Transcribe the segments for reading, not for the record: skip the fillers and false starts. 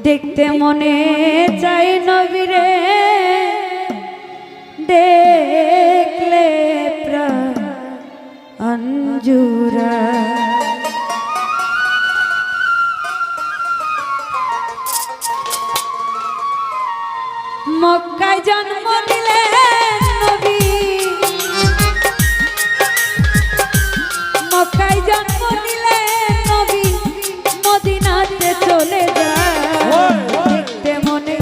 দেখতে মনে চাই নবীরে দেখলে প্রাণ জুড়ায়। মক্কায় জন্ম নিলেন নবী, মক্কায় জন্ম নিলেন নবী, মদিনাতে চলে যায়। দেখতে মনে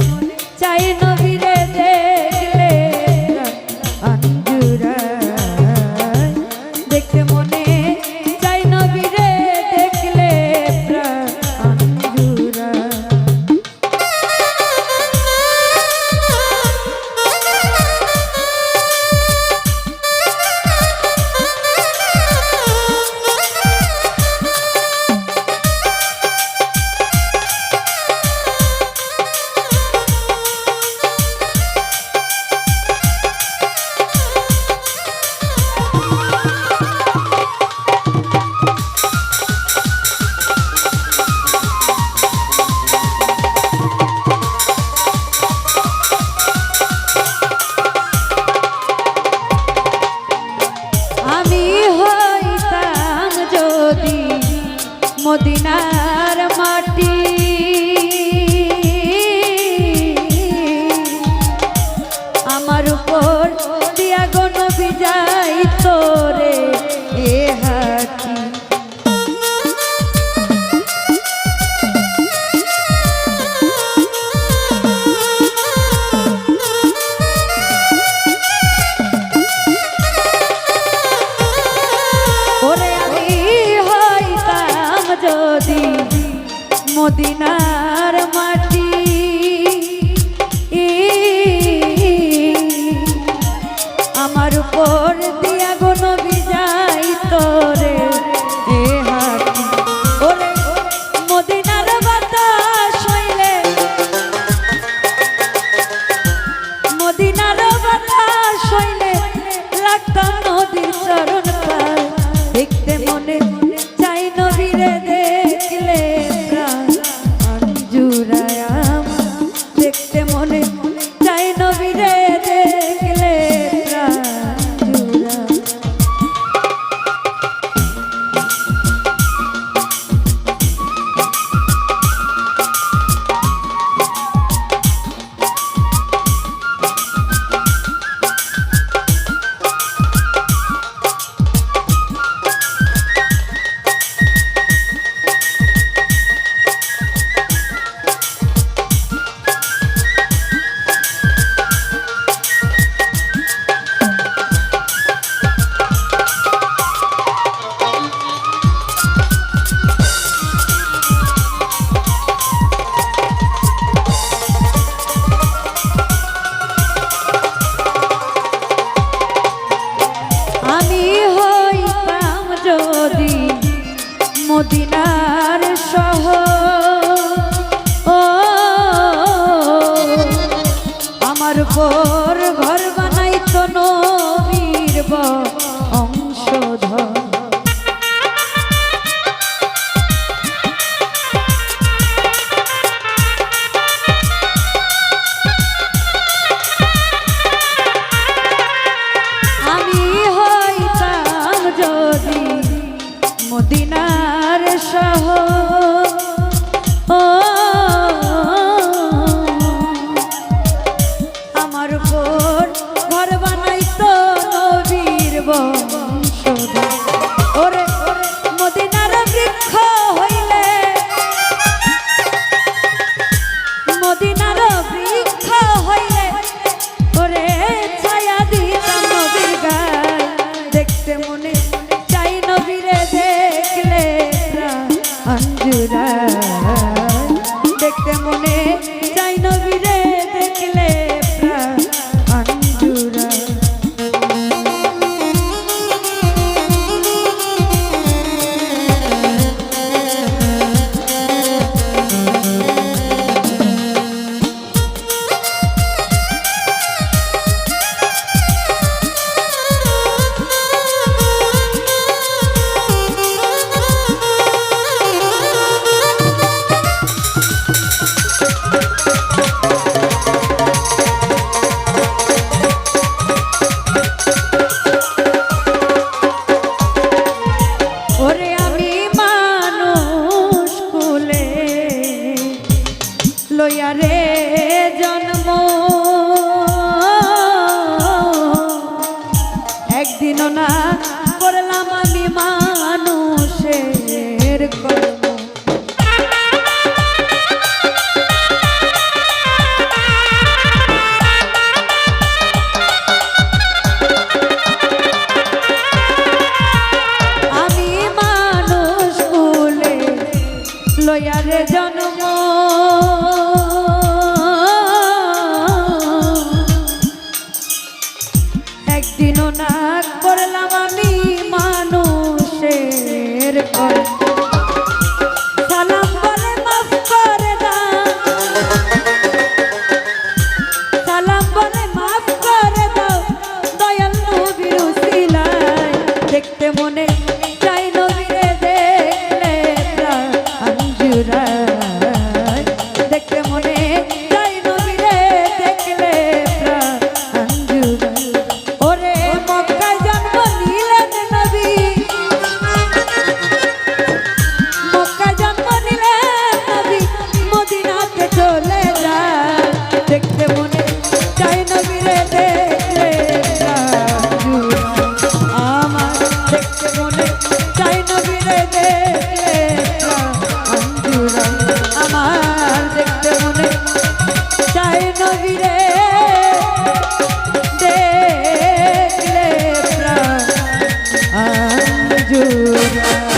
চাই নবীরে দেখলে প্রাণ জুড়ায়। দেখতে মনে চাই নবীরে দেখলে প্রাণ জুড়ায়। মদিনার মাটি আমার উপর দিয়া গো নবী যাই তোরে এ হাতি। ওরে আমি হইতাম যদি মদিনার মাটি আমার উপর দিয়া গো নবী যাই তোরে এ হাতি। ওরে মদিনার বাতাস হইলে, মদিনার বাতাস হইলে লাগতাম নদীর চরণ পায়। দেখতে মনে চাই নবীরে দেখলে প্রাণ জুড়ায়। দেখতে মনে চাই নবীরে দেখলে প্রাণ জুড়ায়। মদিনার শহর আমার উপর ঘর বানাইতো নবীর বংশধর। আমি হইতাম যদি মদিনার শহর আমার উপর ঘর বানাইতো নবীর বংশধর। ওরে মদিনার বৃক্ষ হইলে, মদিনার বৃক্ষ হইলে ওরে ছায়া দিতাম নবীর গায়। দেখতে মনে চাই নবীরে দেখলে প্রাণ জুড়ায়। দেখতে মনে চাই নবীরে দেখলে প্রাণ জুড়ায়। লয়ারে জন্ম একদিনও না করলাম আমি মানুষের ঘর সালাম বলে মাফ করে দাও সালাম বলে মাফ করে দাও দয়াল নবীর উসিলায় দেখতে মনে চাই নবীরে দেখলে প্রাণ জুড়ায় দেখতে মনে চাই নবীরে দেখলে প্রাণ জুড়ায় ওরে মক্কায় জন্ম নিলেন নবী মক্কায় জন্ম নিলেন নবী মদিনাতে চলে যায় দেখতে মনে চাই নবীরে দেখলে প্রাণ জুড়ায় আমার দেখতে মনে চাই নবীরে দেখলে প্রাণ জুড়ায় আমার দেখতে মনে চাই নবীরে দেখলে প্রাণ জুড়ায়